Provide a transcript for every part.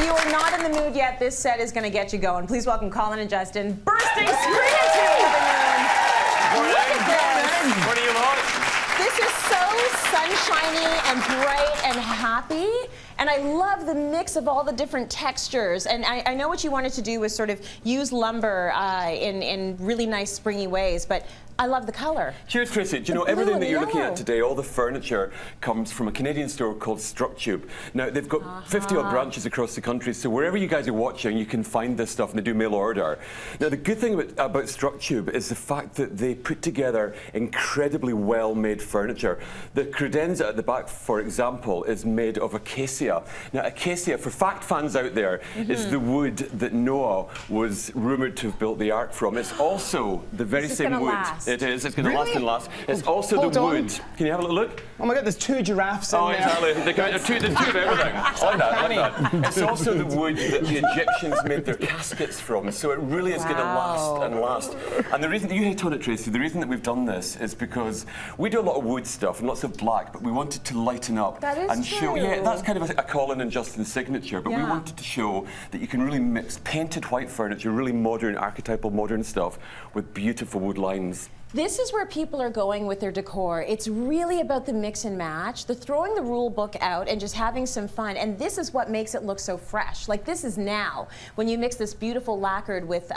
you are not in the mood yet, this set is going to get you going. Please welcome Colin and Justin bursting straight into the living room. Look at this. What do you want? This is so sunshiny and bright and happy. And I love the mix of all the different textures. And I know what you wanted to do was sort of use lumber in really nice springy ways, but I love the color. Cheers, Tracy. Do you know, everything that you're looking at today, all the furniture comes from a Canadian store called Structube. Now, they've got 50-odd branches across the country, so wherever you guys are watching, you can find this stuff, and they do mail order. Now, the good thing about Structube is the fact that they put together incredibly well-made furniture. The credenza at the back, for example, is made of acacia. Now, acacia, for fact fans out there, is the wood that Noah was rumoured to have built the ark from. It's also the very same wood. It is. It's going to last and last. It's also the wood. Can you have a little look? Oh my God, there's two giraffes in there. Exactly. There's two of everything. Like that. It's also the wood that the Egyptians made their caskets from. So it really is going to last and last. And the reason that you hit on it, Tracy, the reason that we've done this is because we do a lot of wood stuff and lots of black, but we wanted to lighten up and show. Yeah, that's kind of a Colin and Justin signature. But we wanted to show that you can really mix painted white furniture, really modern, archetypal, modern stuff, with beautiful wood lines. This is where people are going with their decor. It's really about the mix and match, the throwing the rule book out and just having some fun. And this is what makes it look so fresh. Like this is now when you mix this beautiful lacquered with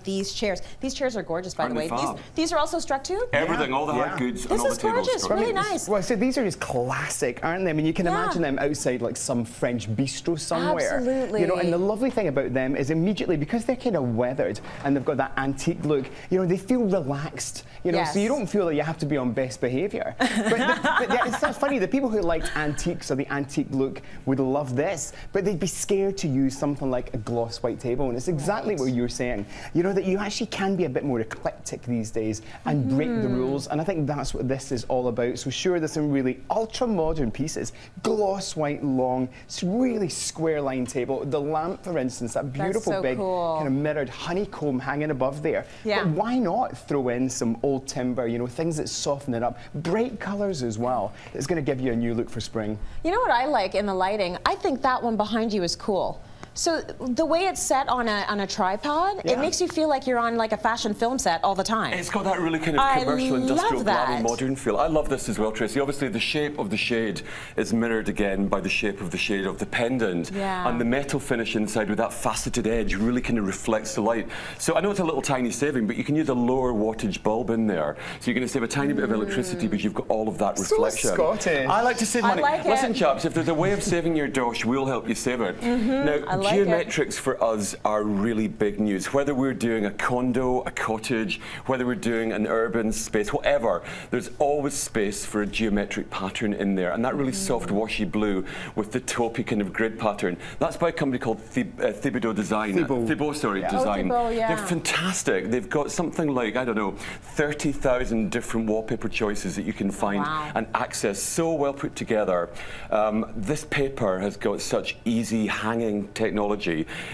these chairs. These chairs are gorgeous, by the way. These are also Structube? Everything, all the hard goods, and all the tables. This is gorgeous, really nice. Well, so these are just classic, aren't they? I mean, you can imagine them outside like some French bistro somewhere. Absolutely. You know, and the lovely thing about them is immediately, because they're kind of weathered and they've got that antique look, you know, they feel relaxed. You know, so you don't feel that you have to be on best behaviour. but it's funny, the people who liked antiques or the antique look would love this, but they'd be scared to use something like a gloss white table. And it's exactly what you're saying. You know, that you actually can be a bit more eclectic these days and break the rules. And I think that's what this is all about. So sure, there's some really ultra-modern pieces. Gloss white, long, really square line table. The lamp, for instance, that beautiful big kind of mirrored honeycomb hanging above there. But why not throw in some old timber, you know, things that soften it up. Bright colours as well. It's going to give you a new look for spring. You know what I like in the lighting? I think that one behind you is cool. So the way it's set on a tripod, it makes you feel like you're on like a fashion film set all the time. It's got that really kind of commercial, industrial, glammy, modern feel. I love this as well, Tracy. Obviously, the shape of the shade is mirrored again by the shape of the shade of the pendant. And the metal finish inside with that faceted edge really kind of reflects the light. So I know it's a little tiny saving, but you can use a lower wattage bulb in there. So you're going to save a tiny bit of electricity because you've got all of that reflection. So Scottish. I like to save money. Listen, chaps, if there's a way of saving your dosh, we'll help you save it. Now, geometrics for us are really big news. Whether we're doing a condo, a cottage, whether we're doing an urban space, whatever, there's always space for a geometric pattern in there. And that really soft washy blue with the taupey kind of grid pattern, that's by a company called Thibodeau Design. Thibault, sorry, Design. They're fantastic. They've got something like, I don't know, 30,000 different wallpaper choices that you can find and access, so well put together. This paper has got such easy hanging technology.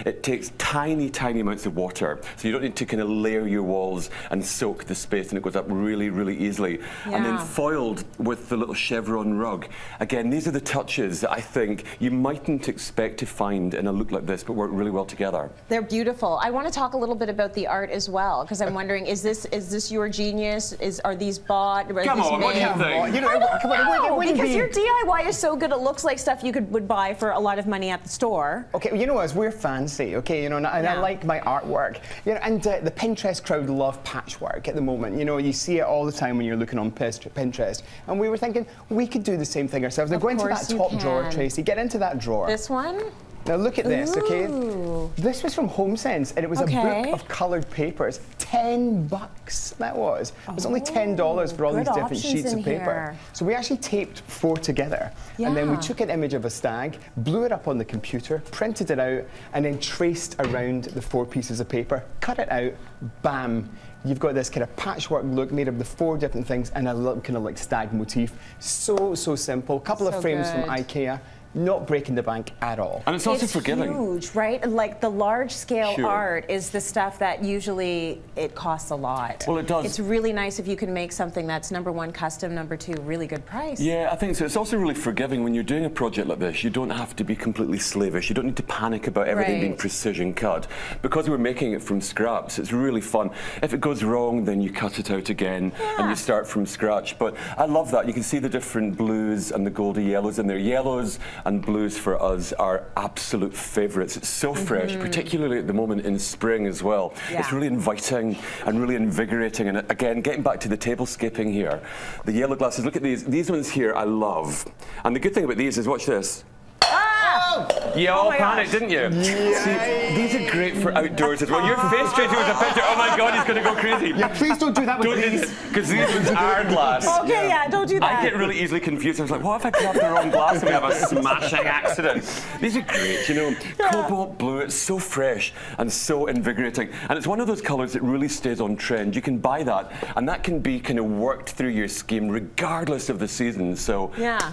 It takes tiny, tiny amounts of water, so you don't need to kind of layer your walls and soak the space, and it goes up really, really easily. And then foiled with the little chevron rug. Again, these are the touches that I think you mightn't expect to find in a look like this, but work really well together. They're beautiful. I want to talk a little bit about the art as well, because I'm wondering, is this your genius? Are these bought? Come on, what do you think? You know, because your DIY is so good, it looks like stuff you would buy for a lot of money at the store. Okay, well, you know, as we're fancy, okay, you know, and I like my artwork, you know, and the Pinterest crowd love patchwork at the moment. You know, you see it all the time when you're looking on Pinterest, and we were thinking we could do the same thing ourselves. Now go into that top drawer, Tracy. Get into that drawer. This one? Now look at this, okay? This was from HomeSense, and it was a book of coloured papers. $10 that was. It was only $10 for all these different sheets of paper. So we actually taped 4 together, and then we took an image of a stag, blew it up on the computer, printed it out, and then traced around the 4 pieces of paper, cut it out, bam. You've got this kind of patchwork look made of the 4 different things and a little kind of like stag motif. So simple. Couple of frames from IKEA. not breaking the bank at all. And it's also forgiving. Huge, right? Like the large-scale art is the stuff that usually it costs a lot. Well, it does. It's really nice if you can make something that's #1 custom, #2 really good price. Yeah, I think so. It's also really forgiving when you're doing a project like this. You don't have to be completely slavish. You don't need to panic about everything being precision cut. Because we're making it from scraps, it's really fun. If it goes wrong, then you cut it out again and you start from scratch. But I love that. You can see the different blues and the goldy yellows in there. Yellows and blues for us are absolute favourites. It's so fresh, particularly at the moment in spring as well. It's really inviting and really invigorating. And again, getting back to the tablescaping here, the yellow glasses, look at these. These ones here I love. And the good thing about these is, watch this. You all panicked, didn't you? Yeah. See, these are great for outdoors as well. Your face straight away was a picture. Oh my God, he's going to go crazy. Yeah, please don't do that with these. Because these ones are glass. Okay, don't do that. I get really easily confused. I was like, what if I grab the wrong glass and we have a smashing accident? These are great, you know. Cobalt blue, it's so fresh and so invigorating. And it's one of those colours that really stays on trend. You can buy that, and that can be kind of worked through your scheme regardless of the season. So,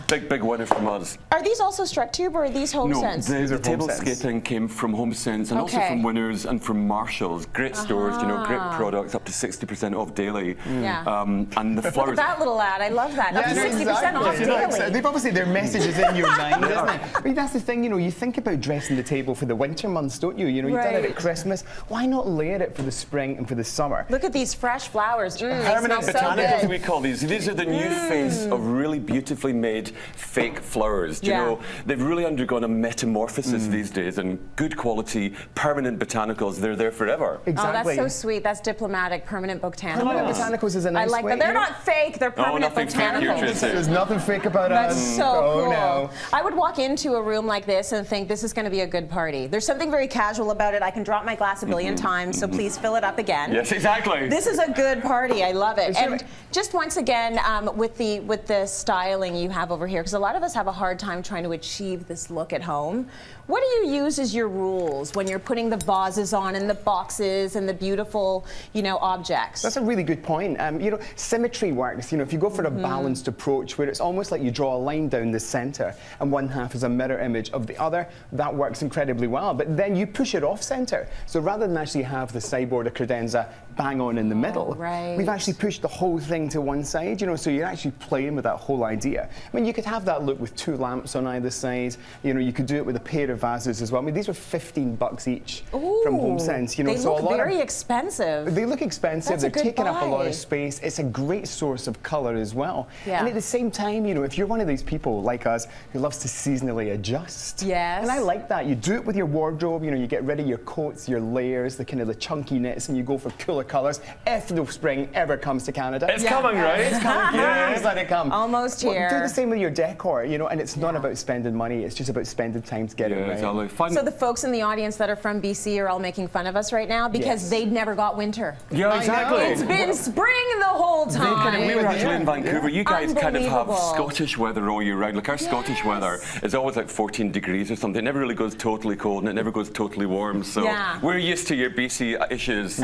big winner from us. Are these also struck tube or are these home sense? The tablescaping came from Home Sense and also from Winners and from Marshalls. Great stores, you know, great products, up to 60% off daily. And the flowers. Look at that little ad. I love that. Up to 60% off daily. They've obviously, their message is in your mind, isn't it? I mean, that's the thing, you know, you think about dressing the table for the winter months, don't you? You know, you've done it at Christmas. Why not layer it for the spring and for the summer? Look at these fresh flowers. Permanent botanicals, we call these. These are the new face of really beautifully made fake flowers. You know, they've really undergone a metamorphosis these days, and good quality permanent botanicals, they're there forever. Exactly. Oh, that's so sweet. That's diplomatic. Permanent botanicals. Permanent botanicals is a nice way. I like that. They're not fake. They're permanent botanicals. There's nothing fake about us. That's so cool. No. I would walk into a room like this and think this is going to be a good party. There's something very casual about it. I can drop my glass a billion times, so please fill it up again. Yes, exactly. This is a good party. I love it. And just once again, with the styling you have over here, because a lot of us have a hard time trying to achieve this look at home. What do you use as your rules when you're putting the vases on and the boxes and the beautiful, you know, objects? That's a really good point. You know, symmetry works. You know, if you go for a balanced approach where it's almost like you draw a line down the center and one half is a mirror image of the other, that works incredibly well. But then you push it off center. So rather than actually have the sideboard or credenza bang on in the middle, we've actually pushed the whole thing to one side, you know, so you're actually playing with that whole idea. I mean, you could have that look with 2 lamps on either side. You know, you could do it with a pair of vases as well. I mean, these were $15 each from Home Sense. You know, they look very expensive. They look expensive. They're taking up a lot of space. It's a great source of color as well. And at the same time, you know, if you're one of these people like us who loves to seasonally adjust, and I like that. You do it with your wardrobe. You know, you get rid of your coats, your layers, the kind of the chunky knits, and you go for cooler colors. If the spring ever comes to Canada, it's coming, right? It's coming. Just let it come. Almost here. Do the same with your decor. You know, and it's not about spending money. It's just about spending time to get it right. Fun. So the folks in the audience that are from BC are all making fun of us right now because they never got winter. Yeah, exactly. It's been spring the whole time. We were actually in Vancouver. You guys kind of have Scottish weather all year round. Like our Scottish weather is always like 14 degrees or something. It never really goes totally cold and it never goes totally warm. So we're used to your BC issues.